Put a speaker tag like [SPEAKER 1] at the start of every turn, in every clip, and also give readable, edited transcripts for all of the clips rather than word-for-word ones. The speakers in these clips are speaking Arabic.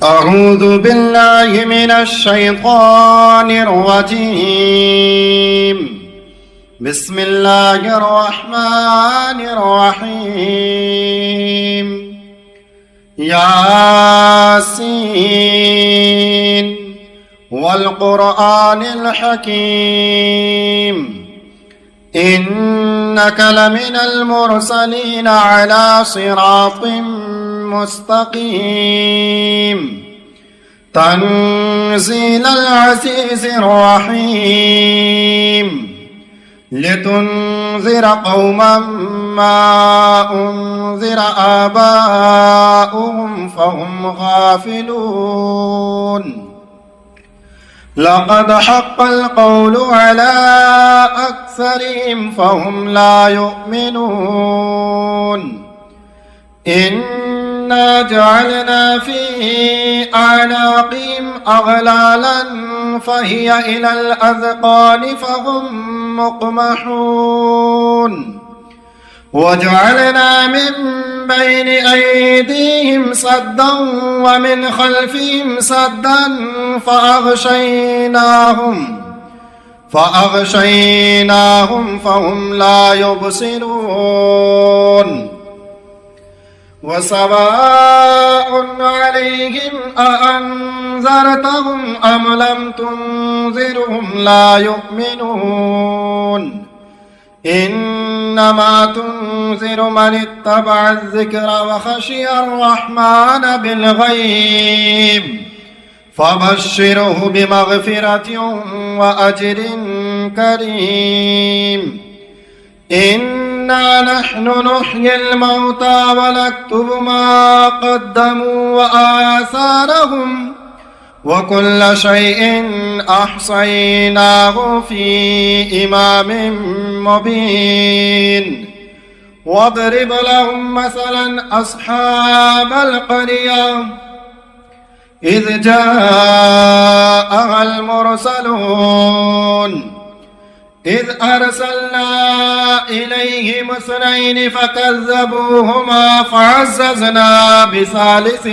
[SPEAKER 1] أعوذ بالله من الشيطان الرجيم. بسم الله الرحمن الرحيم. ياسين والقرآن الحكيم إنك لمن المرسلين على صراط مستقيم تنزيل العزيز الرحيم لتنذر قوما ما أنذر آباؤهم فهم غافلون لقد حق القول على أكثرهم فهم لا يؤمنون إنا جعلنا في أعناقهم أغلالا فهي إلى الأذقان فهم مقمحون وجعلنا من بين أيديهم سدا ومن خلفهم سدا فأغشيناهم فهم لا يبصرون وسواء عليهم أأنذرتهم أم لم تنذرهم لا يؤمنون إنما تنذر من اتبع الذكر وخشي الرحمن بالغيب فبشره بمغفرة وأجر كريم إنا نحن نحيي الموتى ونكتب ما قدموا وآثارهم وكل شيء أحصيناه في إمام مبين واضرب لهم مثلا أصحاب القرية إذ جاءها المرسلون إذ أرسلنا إليهم اثنين فكذبوهما فعززنا بثالث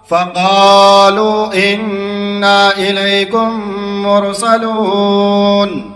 [SPEAKER 1] فقالوا إنا إليكم مرسلون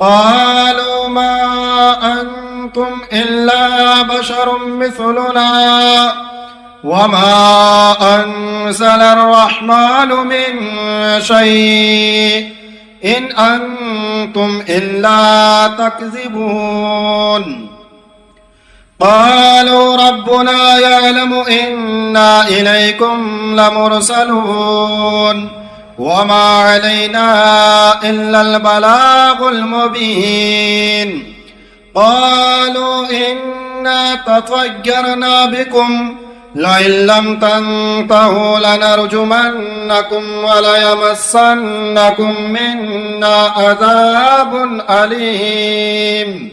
[SPEAKER 1] قالوا ما أنتم إلا بشر مثلنا وما أنزل الرحمن من شيء إن أنتم إلا تكذبون قالوا ربنا يعلم إنا إليكم لمرسلون وما علينا إلا البلاغ المبين قالوا إنا تطيرنا بكم لئن لم تنتهوا لنرجمنكم وليمسنكم منا عذاب أليم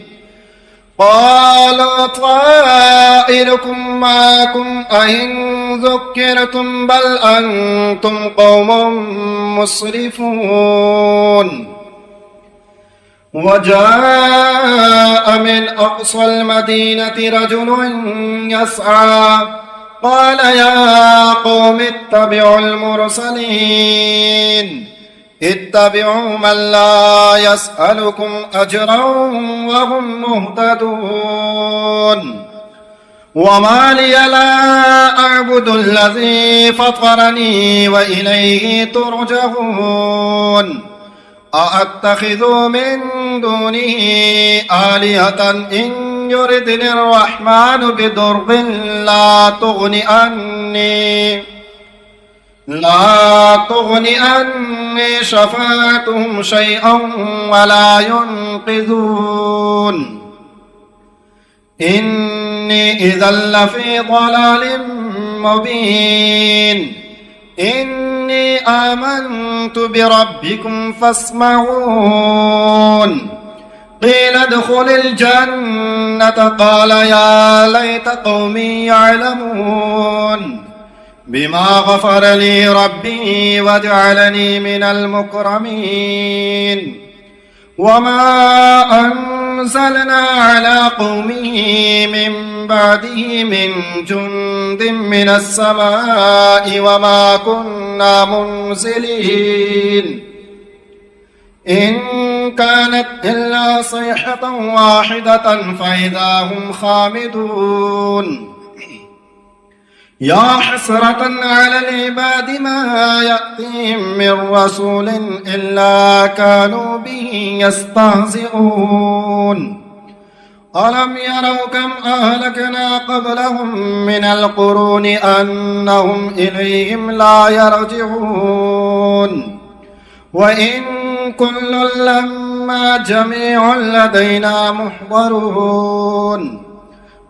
[SPEAKER 1] قالوا طائركم معكم أئن ذكرتم بل أنتم قوم مسرفون وجاء من أقصى المدينة رجل يسعى قال يا قوم اتبعوا المرسلين اتبعوا من لا يسألكم أجرا وهم مهتدون وما لي لا أعبد الذي فطرني وإليه ترجعون أأتخذ من دونه آلهة إن يردني الرحمن بضر لا تغني عني شفاعتهم شيئا ولا ينقذون إني إذا لفي ضلال مبين إني آمنت بربكم فاسمعون قيل ادخل الجنة قال يا ليت قومي يعلمون بما غفر لي ربي وجعلني من المكرمين وما أنزلنا على قومه من بعده من جند من السماء وما كنا منزلين إن كانت إلا صيحة واحدة فإذا هم خامدون يا حسرة على العباد ما يأتيهم من رسول إلا كانوا به يستهزئون ألم يروا كم أهلكنا قبلهم من القرون أنهم إليهم لا يرجعون وإن كل لما جميع لدينا محضرون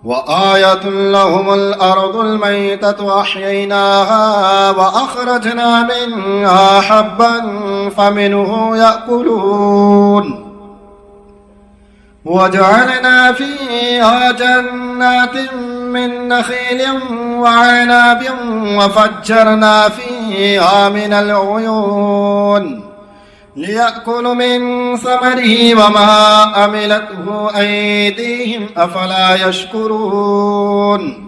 [SPEAKER 1] وآية لهم الأرض الميتة أحييناها وأخرجنا منها حبا فمنه يأكلون وجعلنا فيها جنات من نخيل وعناب وفجرنا فيها من العيون ليأكلوا من ثمره وما عملته أيديهم أفلا يشكرون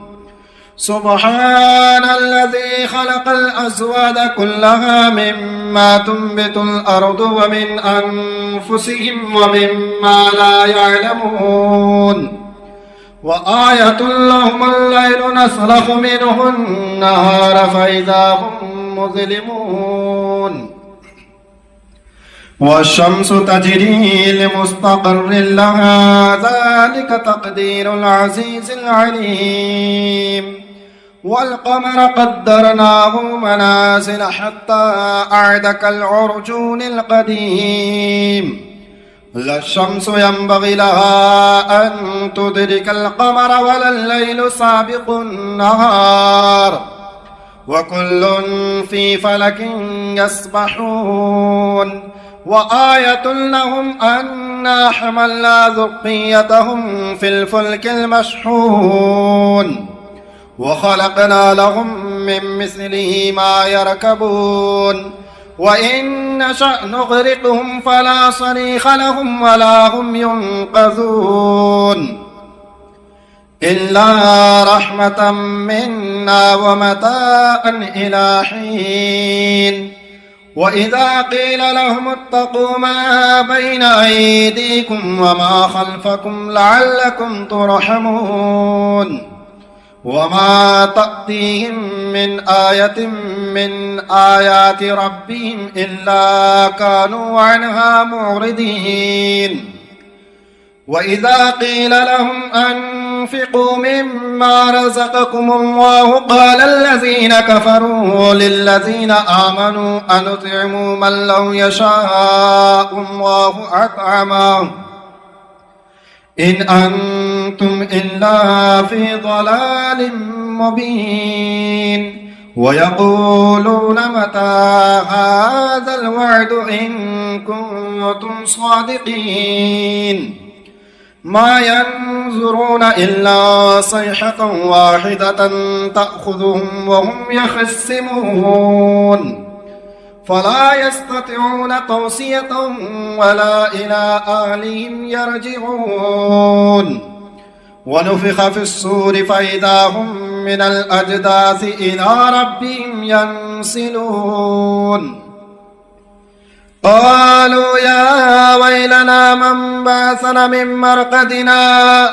[SPEAKER 1] سبحان الذي خلق الأزواج كلها مما تنبت الأرض ومن أنفسهم ومما لا يعلمون وآية لهم الليل نسلخ منه النهار فإذا هم مظلمون والشمس تجري لمستقر لها ذلك تقدير العزيز العليم والقمر قدرناه منازل حتى أعد كالعرجون القديم لا الشمس ينبغي لها أن تدرك القمر ولا الليل سابق النهار وكل في فلك يسبحون وآية لهم أنا حملنا ذريتهم في الفلك المشحون وخلقنا لهم من مثله ما يركبون وإن نشأ نغرقهم فلا صريخ لهم ولا هم ينقذون إلا رحمة منا ومتاعا إلى حين وإذا قيل لهم اتقوا ما بين أيديكم وما خلفكم لعلكم ترحمون وما تأتيهم من آية من آيات ربهم إلا كانوا عنها معرضين وإذا قيل لهم أنفقوا مما رزقكم الله قال الذين كفروا للذين آمنوا أنطعم من لو يشاء الله أطعمه إن أنتم إلا في ضلال مبين ويقولون متى هذا الوعد إن كنتم صادقين ما ينظرون إلا صيحة واحدة تأخذهم وهم يخصمون فلا يستطيعون توصية ولا إلى أهلهم يرجعون ونفخ في الصور فإذا هم من الأجداث إلى ربهم ينسلون قالوا يا ويلنا من بعثنا من مرقدنا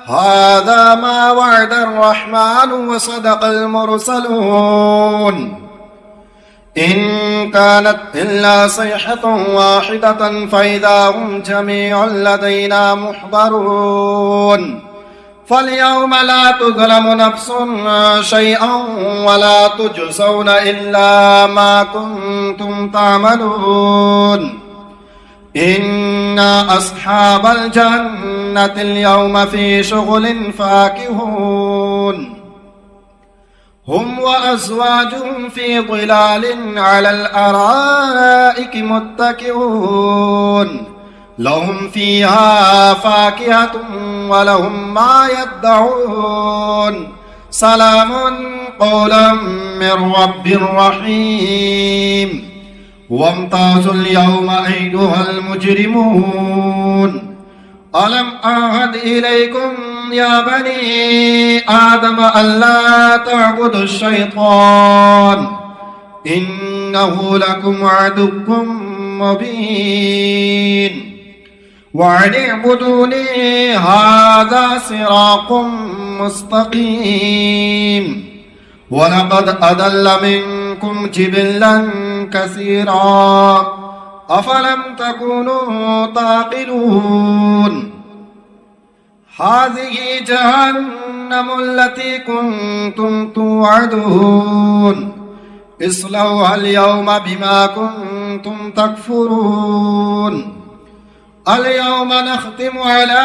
[SPEAKER 1] هذا ما وعد الرحمن وصدق المرسلون إن كانت إلا صيحة واحدة فإذا هم جميع لدينا محضرون فاليوم لا تظلم نفس شيئا ولا تجزون إلا ما كنتم تعملون إن أصحاب الجنة اليوم في شغل فاكهون هم وأزواجهم في ظلال على الأرائك متكئون لهم فيها فاكهة ولهم ما يدعون سلام قولا من رب رحيم وامتازوا اليوم أيها المجرمون ألم أعهد إليكم يا بني آدم ألا تعبدوا الشيطان إنه لكم عدو مبين وأن اعبدوني هذا صراط مستقيم ولقد أضل منكم جبلا كثيرا أفلم تكونوا تعقلون هذه جهنم التي كنتم توعدون اصلوها اليوم بما كنتم تكفرون اليوم نختم على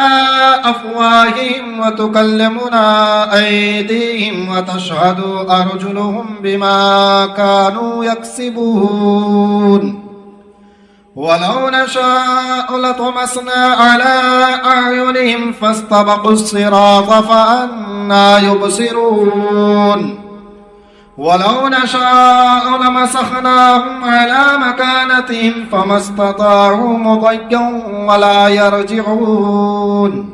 [SPEAKER 1] أفواههم وتكلمنا أيديهم وتشهد أرجلهم بما كانوا يكسبون ولو نشاء لطمسنا على أعينهم فاستبقوا الصراط فأنى يبصرون ولو نشاء لمسخناهم على مكانتهم فما استطاعوا مضيا ولا يرجعون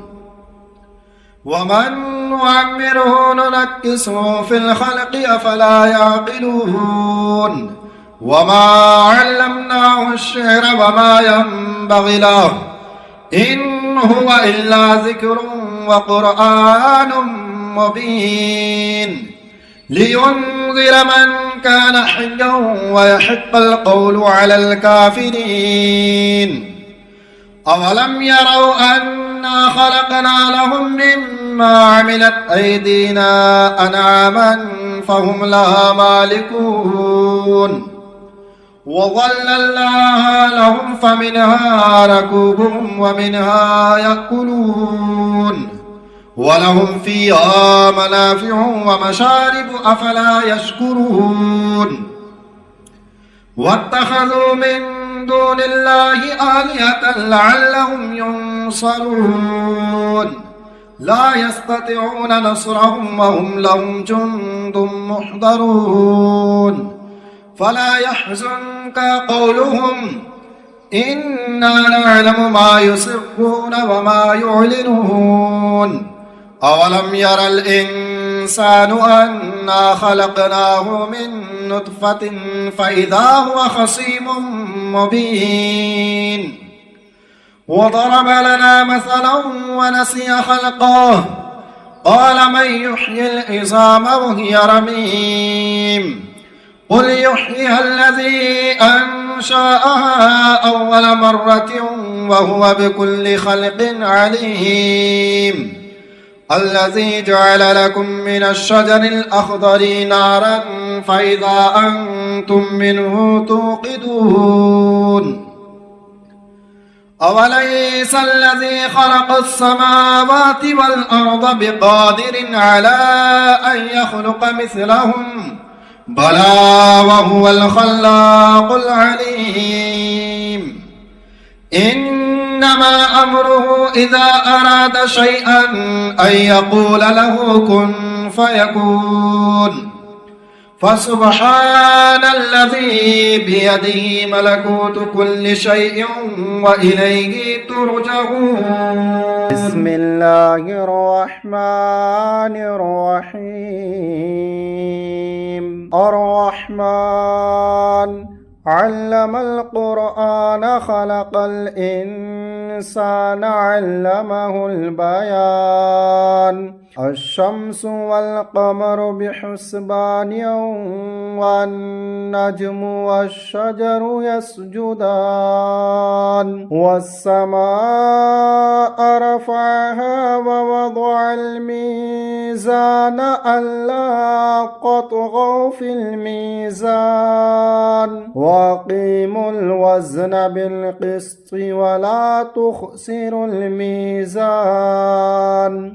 [SPEAKER 1] ومن نعمره ننكسه في الخلق أفلا يعقلون وما علمناه الشعر وما ينبغي له إن هو إلا ذكر وقرآن مبين لينذر من كان حيا ويحق القول على الكافرين أولم يروا أنا خلقنا لهم مما عملت أيدينا أنعاما فهم لها مالكون وظللناها لهم فمنها ركوبهم ومنها يأكلون ولهم فيها منافع ومشارب أفلا يشكرون واتخذوا من دون الله آلهة لعلهم ينصرون لا يستطيعون نصرهم وهم لهم جند محضرون فلا يحزنك قولهم إنا نعلم ما يسرون وما يعلنون أولم ير الإنسان أنا خلقناه من نطفة فإذا هو خصيم مبين وضرب لنا مثلا ونسي خلقه قال من يحيي العظام وهي رميم قل يحييها الذي أنشأها أول مرة وهو بكل خلق عليم الذي جعل لكم من الشجر الأخضر نارا فإذا أنتم منه توقدون أوليس الذي خلق السماوات والأرض بقادر على أن يخلق مثلهم بلى وهو الخلاق العليم إنما أمره إذا أراد شيئا أن يقول له كن فيكون فسبحان الذي بيده ملكوت كل شيء وإليه ترجعون
[SPEAKER 2] بسم الله الرحمن الرحيم الرحمن علم القرآن خلق الإنسان علمه البيان الشمس والقمر بحسبان والنجم والشجر يسجدان والسماء رفعها ووضع الميزان ألا تطغوا في الميزان وأقيموا الوزن بالقسط ولا تخسروا الميزان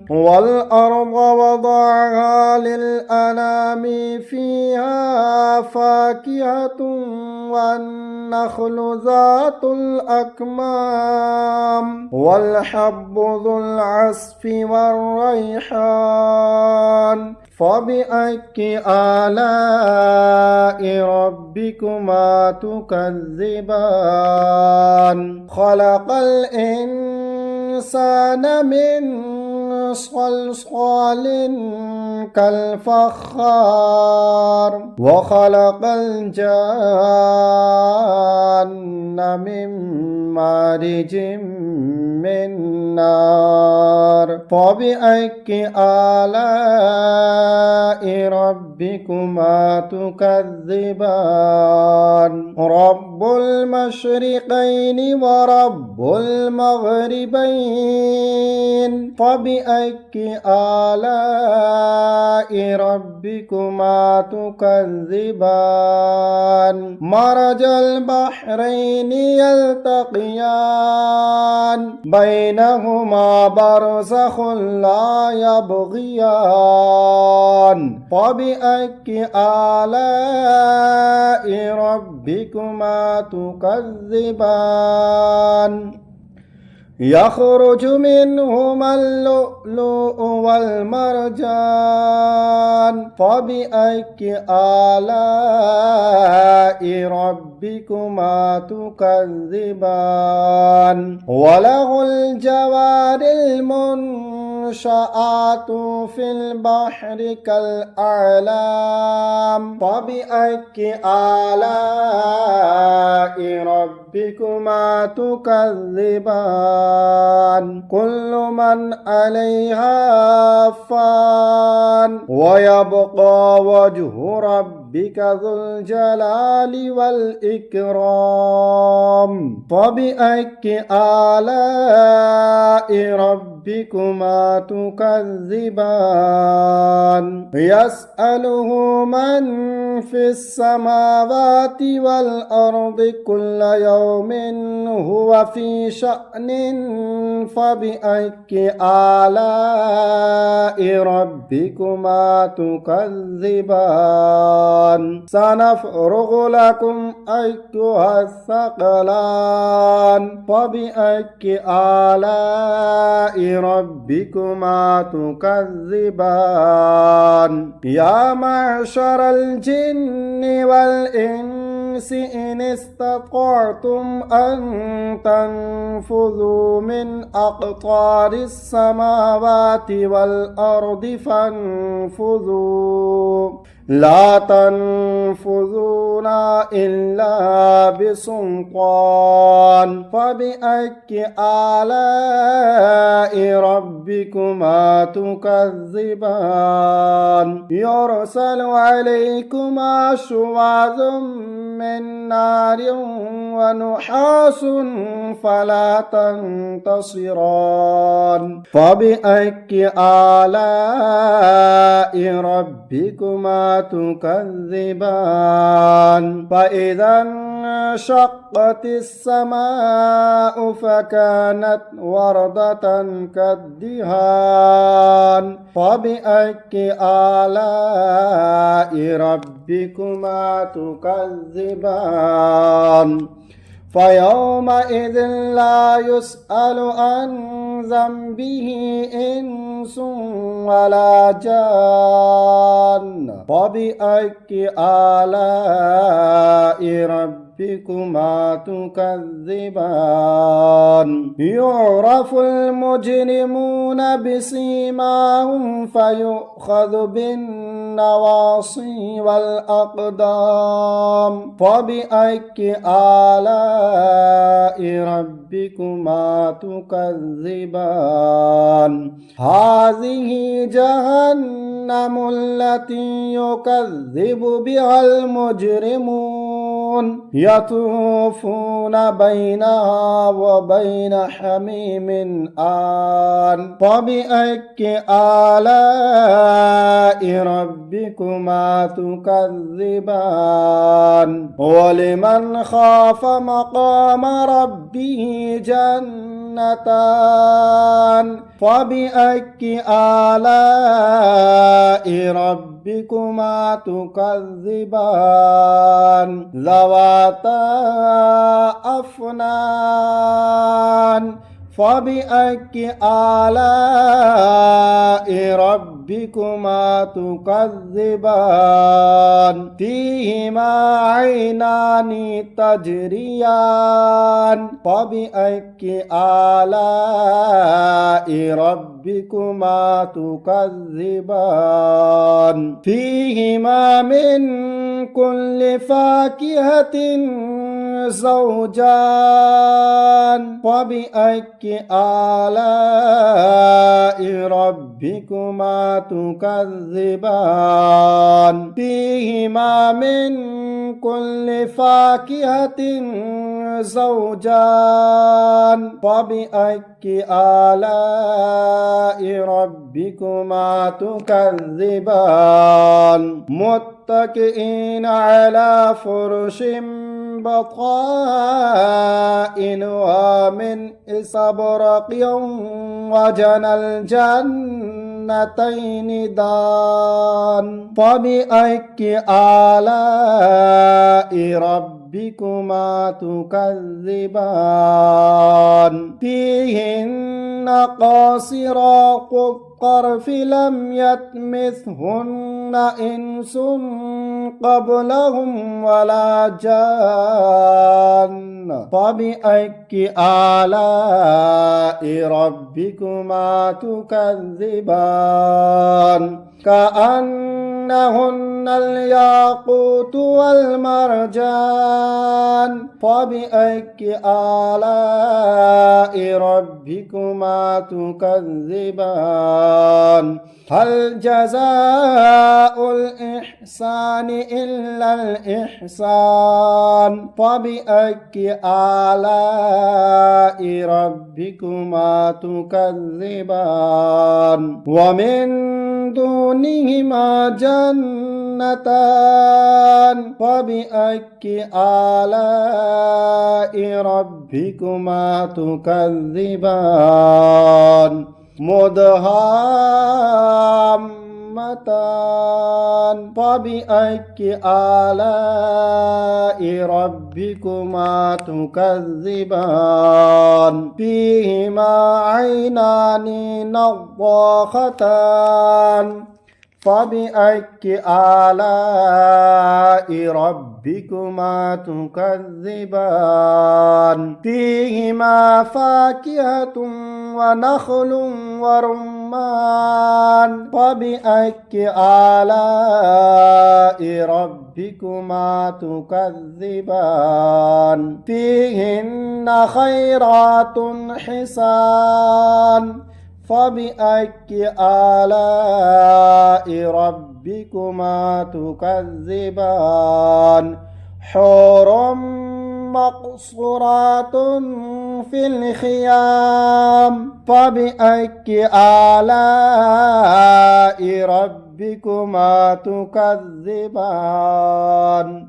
[SPEAKER 2] والأرض وضعها للأنام فيها فاكهة والنخل ذات الأكمام والحب ذو العصف والريحان فبأي آلاء ربكما تكذبان خلق الإنسان الإنسان من صلصال كالفخار وخلق الجان من مارج من نار فبأي آلاء ربكما تكذبان رب المشرقين ورب المغربين فبأي آلاء ربكما تكذبان مرج البحرين يلتقيان بينهما برزخ لا يبغيان فبأي آلاء ربكما تكذبان يخرج منهما اللؤلؤ والمرجان فبأي آلاء ربكما تكذبان وله الجوار المنشآت في البحر كالأعلام فبأي آلاء ربكما تكذبان كل من عليها فان ويبقى وجه ربك ذو الجلال والإكرام فبأي آلاء ربكما تكذبان يسأله من في السماوات والأرض كل يوم هو في شأن فبأي آلاء ربكما تكذبان سنفرغ لكم أيها الثقلان فبأي آلاء ربكما تكذبان يا معشر الجن والإنس إن استطعتم أن تنفذوا من أقطار السماوات والأرض فانفذوا لا تنفذون إلا بسلطان فبأي آلاء ربكما تكذبان يرسل عليكما شواظ من نار ونحاس فلا تنتصران فبأي آلاء ربكما تكذبان فإذا انشقت السماء فكانت وردة كالدهان فبأي آلاء ربكما تكذبان فيومئذ لا يسأل عن ذنبه إنس ولا جان فبأي آلاء ربكما تكذبان يعرف المجرمون بسيماهم فيؤخذ بالنواصي والأقدام فبأي آلاء ربكما تكذبان هذه جهنم التي يكذب بها المجرمون يطوفون بينها وبين حميم آن فبأي آلاء ربكما تكذبان ولمن خاف مقام ربه جنتان فبأي آلاء ربكما تكذبان ذواتا أفنان فبأي آلاء ربكما تكذبان فيهما عينان تجريان فبأي آلاء ربكما تكذبان فيهما من كل فاكهة زوجان فبأي آلاء ربكما تكذبان فيهما من كل فاكهة زوجان فبأي آلاء ربكما تكذبان متكئين على فرش بطائنها من استبرق وجنى الجنتين دان فبأي آلاء ربكما تكذبان فيهن قاصرات الطرف لم يطمثهن إنس قبلهم ولا جان فبأي آلاء ربكما تكذبان كأنهن الياقوت والمرجان فبأي آلاء ربكما تكذبان هل جزاء الإحسان إلا الإحسان فبأي آلاء ربكما تكذبان ومن دونهما جنتان فبأي آلاء ربكما تكذبان مدهامتان فبأي آلاء ربكما تكذبان فيهما عينان نضاختان فبأي آلاء ربكما تكذبان فيهما فاكهة ونخل ورمان فبأي آلاء ربكما تكذبان فيهن خيرات حسان فبأي آلاء ربكما تكذبان حور مقصورات في الخيام فبأي آلاء ربكما تكذبان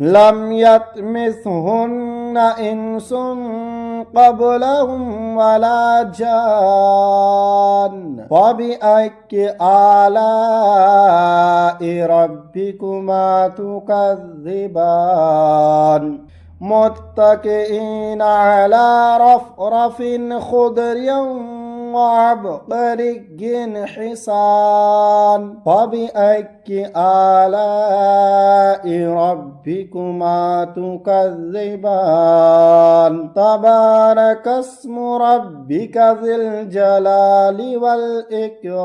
[SPEAKER 2] لم يطمثهن إنس قبلهم ولا جان فبأي آلاء ربكما تكذبان متكئين على رفرف خضر وعبقري حسان فبأي آلاء ربكما تكذبان تبارك اسم ربك ذي الجلال والإكرام